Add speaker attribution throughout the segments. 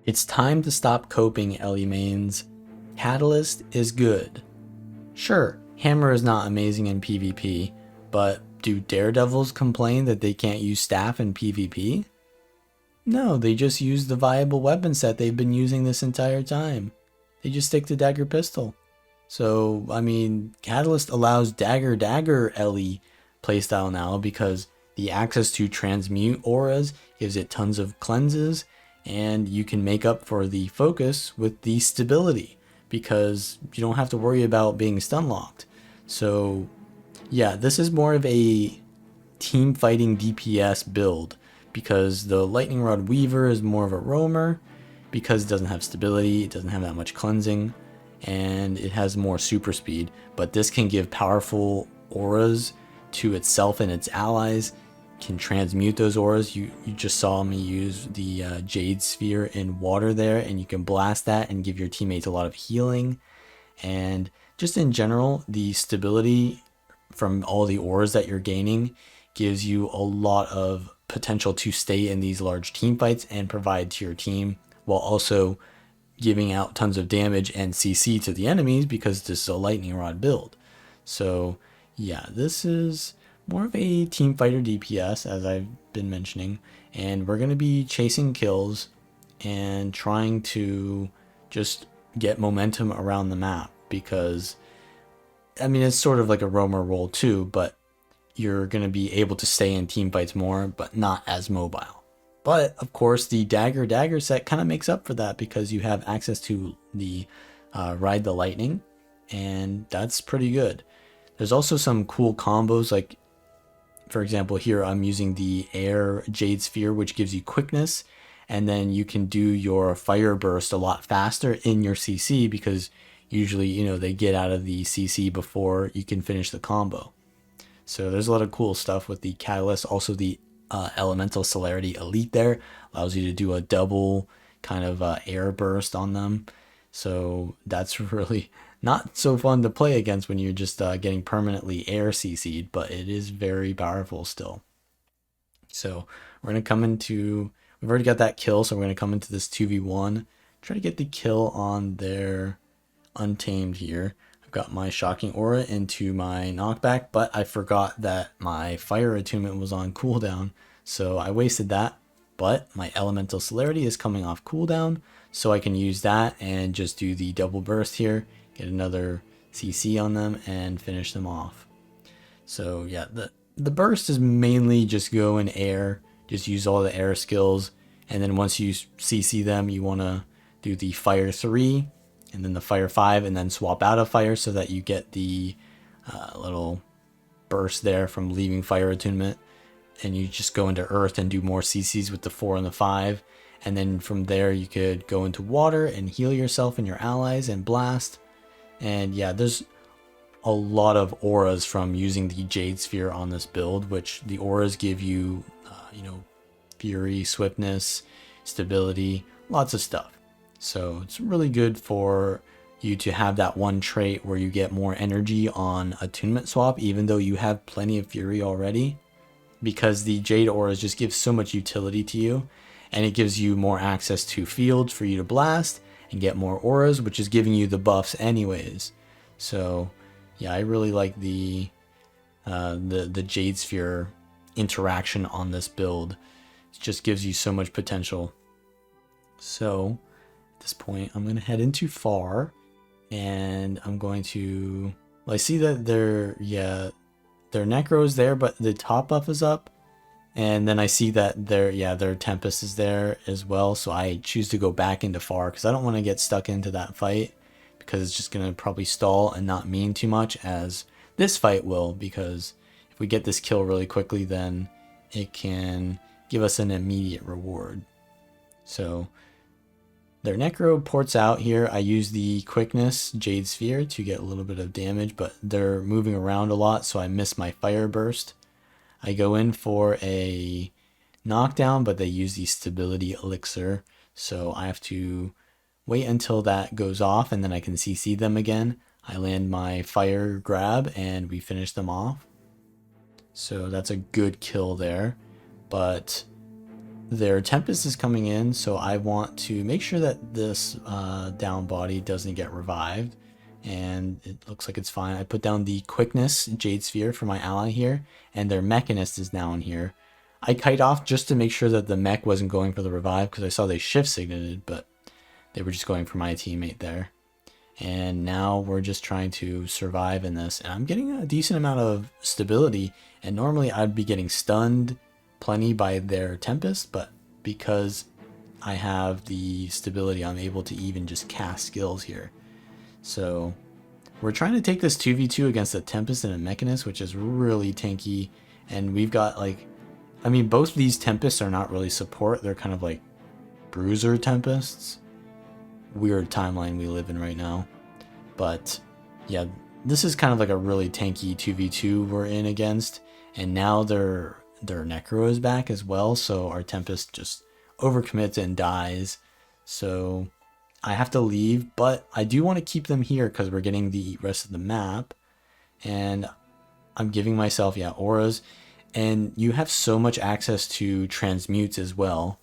Speaker 1: It's time to stop coping, Ellie mains. Catalyst is good. Sure, Hammer is not amazing in PvP, but do Daredevils complain that they can't use staff in PvP? No, they just use the viable weapon set they've been using this entire time. They just stick to Dagger Pistol. So, I mean, Catalyst allows Dagger Ellie playstyle now because the access to transmute auras gives it tons of cleanses, and you can make up for the focus with the stability because you don't have to worry about being stun locked. So, yeah, this is more of a team fighting DPS build because the Lightning Rod Weaver is more of a roamer because it doesn't have stability, it doesn't have that much cleansing, and it has more super speed. But this can give powerful auras to itself and its allies, can transmute those auras. You just saw me use the Jade Sphere in water there, and you can blast that and give your teammates a lot of healing. And just in general, the stability from all the auras that you're gaining gives you a lot of potential to stay in these large team fights and provide to your team, while also giving out tons of damage and CC to the enemies because this is a lightning rod build. So yeah, this is more of a team fighter DPS, as I've been mentioning, and we're going to be chasing kills and trying to just get momentum around the map because, I mean, it's sort of like a roamer role too, but you're going to be able to stay in team fights more, but not as mobile. But of course, the Dagger set kind of makes up for that because you have access to the Ride the Lightning, and that's pretty good. There's also some cool combos, like for example here I'm using the Air Jade Sphere, which gives you quickness, and then you can do your Fire Burst a lot faster in your CC because usually, you know, they get out of the CC before you can finish the combo. So there's a lot of cool stuff with the Catalyst. Also the Elemental Celerity Elite there allows you to do a double kind of air burst on them. So that's really not so fun to play against when you're just getting permanently air CC'd, but it is very powerful still. So we're going to come into, we've already got that kill, so we're going to come into this 2v1, try to get the kill on their Untamed here. I've got my Shocking Aura into my knockback, but I forgot that my Fire Attunement was on cooldown, so I wasted that. But my Elemental Celerity is coming off cooldown, so I can use that and just do the double burst here, get another CC on them, and finish them off. So yeah, the burst is mainly just go in air, just use all the air skills, and then once you CC them, you want to do the Fire 3, and then the Fire 5, and then swap out of Fire so that you get the little burst there from leaving Fire Attunement, and you just go into Earth and do more CCs with the 4 and the 5, and then from there you could go into water and heal yourself and your allies and blast. And yeah, there's a lot of auras from using the Jade Sphere on this build, which the auras give you, you know, fury, swiftness, stability, lots of stuff. So it's really good for you to have that one trait where you get more energy on attunement swap, even though you have plenty of fury already, because the Jade auras just give so much utility to you, and it gives you more access to fields for you to blast and get more auras, which is giving you the buffs anyways. So yeah, I really like the Jade Sphere interaction on this build. It just gives you so much potential. So at this point, I'm going to head into far, and I'm going to, well, I see that their Necro is there, but the top buff is up. And then I see that their Tempest is there as well. So I choose to go back into far because I don't want to get stuck into that fight, because it's just going to probably stall and not mean too much as this fight will, because if we get this kill really quickly, then it can give us an immediate reward. So their Necro ports out here. I use the quickness Jade Sphere to get a little bit of damage, but they're moving around a lot, so I miss my Fire Burst. I go in for a knockdown, but they use the Stability Elixir, so I have to wait until that goes off, and then I can CC them again. I land my Fire Grab, and we finish them off. So that's a good kill there, but Their Tempest is coming in, so I want to make sure that this down body doesn't get revived. And it looks like it's fine. I put down the Quickness Jade Sphere for my ally here, and their Mechanist is down here. I kite off just to make sure that the mech wasn't going for the revive, because I saw they shift signated, but they were just going for my teammate there. And now we're just trying to survive in this, and I'm getting a decent amount of stability, and normally I'd be getting stunned plenty by their Tempest, but because I have the stability, I'm able to even just cast skills here. So we're trying to take this 2v2 against a Tempest and a Mechanist, which is really tanky, and we've got like, I mean, both of these Tempests are not really support, they're kind of like bruiser Tempests. Weird timeline we live in right now. But yeah, this is kind of like a really tanky 2v2 we're in against, and now their Necro is back as well, so our Tempest just overcommits and dies. So I have to leave, but I do want to keep them here because we're getting the rest of the map, and I'm giving myself, yeah, auras, and you have so much access to transmutes as well,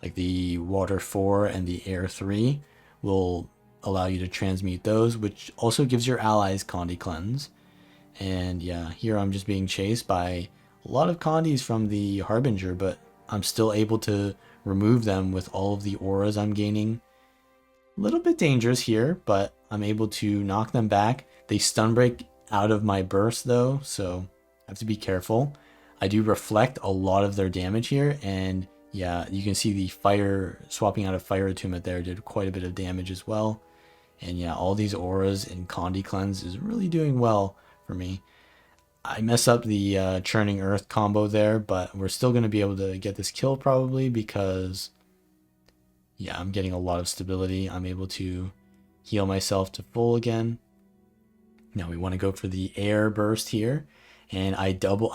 Speaker 1: like the water 4 and the air 3 will allow you to transmute those, which also gives your allies Condi Cleanse. And yeah, here I'm just being chased by a lot of Condis from the Harbinger, but I'm still able to remove them with all of the auras I'm gaining. A little bit dangerous here, but I'm able to knock them back. They stun break out of my burst though, so I have to be careful. I do reflect a lot of their damage here, and yeah, you can see the fire, swapping out of Fire Attunement there did quite a bit of damage as well. And yeah, all these auras and Condi Cleanse is really doing well for me. I mess up the Churning Earth combo there, but we're still going to be able to get this kill probably because, yeah, I'm getting a lot of stability. I'm able to heal myself to full again. Now we want to go for the air burst here, and I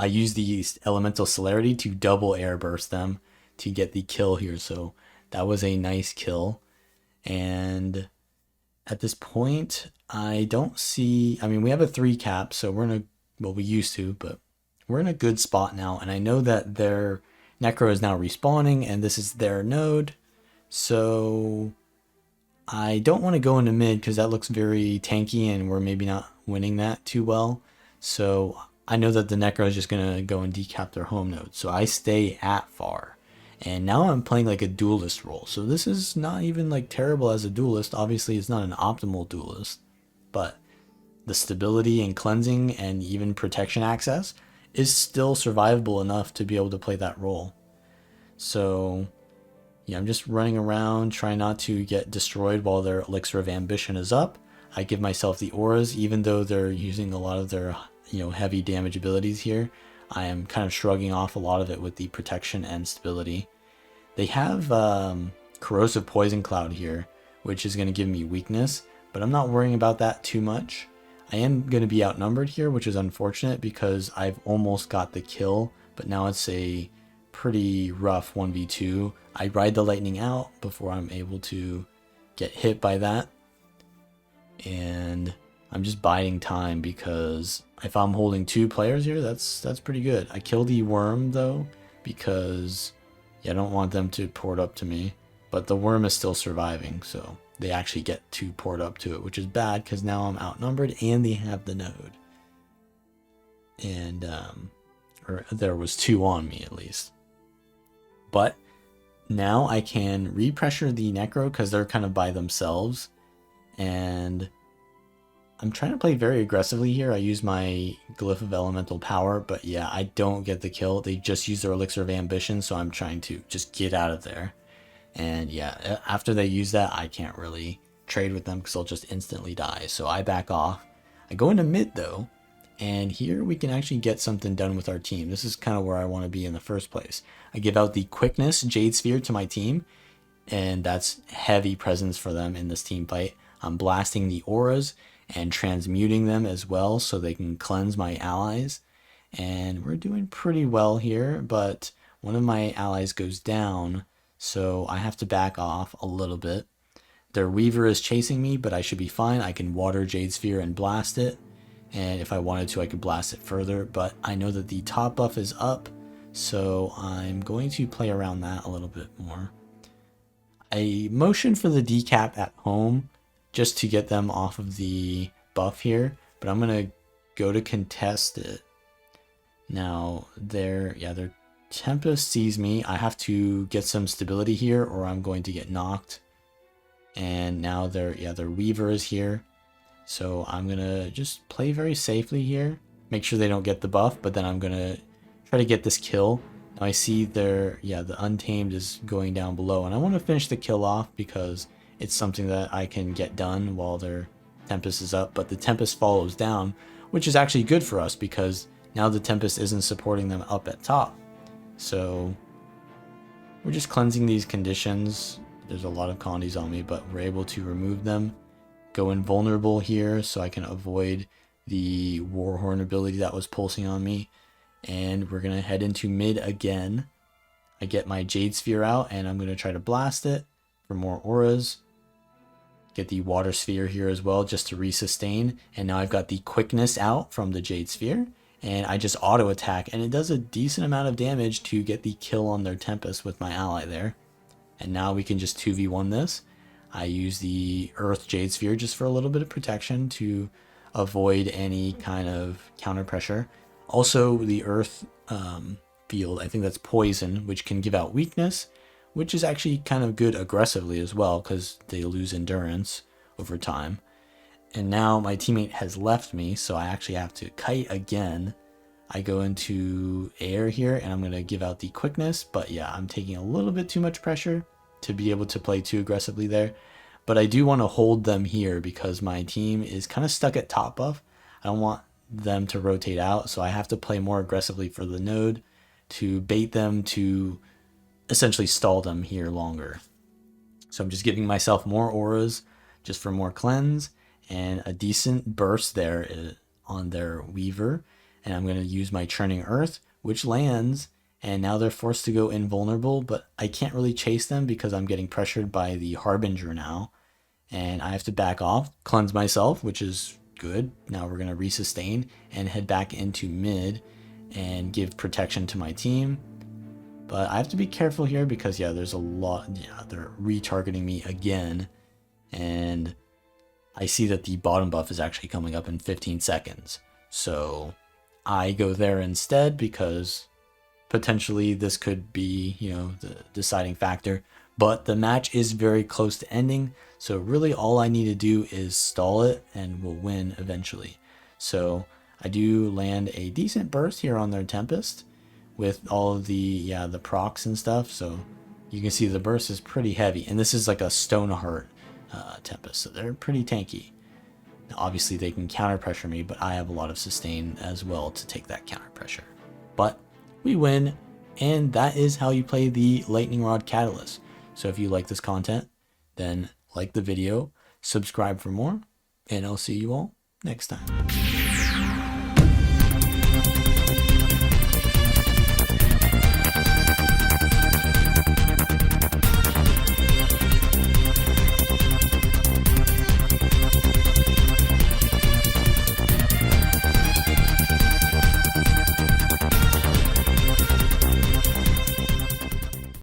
Speaker 1: use the elemental celerity to double air burst them to get the kill here. So that was a nice kill. And at this point, I don't see, I mean, we have a 3 cap, so we're in a, well, we used to, but we're in a good spot now. And I know that their Necro is now respawning, and this is their node. So I don't want to go into mid because that looks very tanky, and we're maybe not winning that too well. So I know that the Necro is just going to go and decap their home node. So I stay at far. And now I'm playing like a duelist role. So this is not even like terrible as a duelist. Obviously it's not an optimal duelist, but the stability and cleansing and even protection access is still survivable enough to be able to play that role. So yeah, I'm just running around trying not to get destroyed while their Elixir of Ambition is up. I give myself the auras, even though they're using a lot of their, you know, heavy damage abilities here. I am kind of shrugging off a lot of it with the protection and stability. They have Corrosive Poison Cloud here, which is going to give me weakness, but I'm not worrying about that too much. I am going to be outnumbered here, which is unfortunate because I've almost got the kill, but now it's a pretty rough 1v2. I ride the lightning out before I'm able to get hit by that. And I'm just biding time because if I'm holding 2 players here, that's pretty good. I kill the worm though because, yeah, I don't want them to port up to me, but the worm is still surviving, so they actually get to port up to it, which is bad because now I'm outnumbered and they have the node. And or there was 2 on me at least. But now I can repressure the Necro because they're kind of by themselves, and I'm trying to play very aggressively here. I use my Glyph of Elemental Power, but yeah, I don't get the kill. They just use their Elixir of Ambition, so I'm trying to just get out of there. And yeah, after they use that, I can't really trade with them because they'll just instantly die. So I back off. I go into mid though, and here we can actually get something done with our team. This is kind of where I want to be in the first place. I give out the Quickness Jade Sphere to my team, and that's heavy presence for them in this team fight. I'm blasting the auras and transmuting them as well so they can cleanse my allies. And we're doing pretty well here, but one of my allies goes down, so I have to back off a little bit. Their Weaver is chasing me, but I should be fine. I can water Jade Sphere and blast it, and if I wanted to, I could blast it further, but I know that the top buff is up, So I'm going to play around that a little bit more. I motioned for the decap at home just to get them off of the buff here, but I'm going to go to contest it. Now their Tempest sees me. I have to get some stability here or I'm going to get knocked. And now their Weaver is here. So I'm going to just play very safely here. Make sure they don't get the buff, but then I'm going to try to get this kill. Now I see their, the Untamed is going down below. And I want to finish the kill off because it's something that I can get done while their Tempest is up. But the Tempest follows down, which is actually good for us because now the Tempest isn't supporting them up at top. So we're just cleansing these conditions. There's a lot of condies on me, but we're able to remove them. Go invulnerable here so I can avoid the Warhorn ability that was pulsing on me. And we're going to head into mid again. I get my Jade Sphere out and I'm going to try to blast it for more auras. Get the Water Sphere here as well just to resustain. And now I've got the Quickness out from the Jade Sphere. And I just auto attack and it does a decent amount of damage to get the kill on their Tempest with my ally there. And now we can just 2v1 this. I use the Earth Jade Sphere just for a little bit of protection to avoid any kind of counter pressure. Also the Earth field, I think that's poison, which can give out weakness, which is actually kind of good aggressively as well because they lose endurance over time. And now my teammate has left me, so I actually have to kite again. I go into air here and I'm going to give out the quickness, but yeah, I'm taking a little bit too much pressure to be able to play too aggressively there. But I do want to hold them here because my team is kind of stuck at top buff. I don't want them to rotate out, so I have to play more aggressively for the node to bait them to essentially stall them here longer. So I'm just giving myself more auras just for more cleanse and a decent burst there on their Weaver. And I'm going to use my Churning Earth, which lands, and now they're forced to go invulnerable, but I can't really chase them because I'm getting pressured by the Harbinger now. And I have to back off, cleanse myself, which is good. Now we're going to resustain and head back into mid and give protection to my team. But I have to be careful here because, there's a lot. They're retargeting me again. And I see that the bottom buff is actually coming up in 15 seconds. So I go there instead because potentially this could be, the deciding factor. But the match is very close to ending. So really all I need to do is stall it and we'll win eventually. So I do land a decent burst here on their Tempest with all of the procs and stuff. So you can see the burst is pretty heavy. And this is like a Stoneheart Tempest. So they're pretty tanky. Now, obviously they can counter pressure me, but I have a lot of sustain as well to take that counter pressure. But we win, and that is how you play the Lightning Rod Catalyst. So if you like this content, then like the video, subscribe for more, and I'll see you all next time.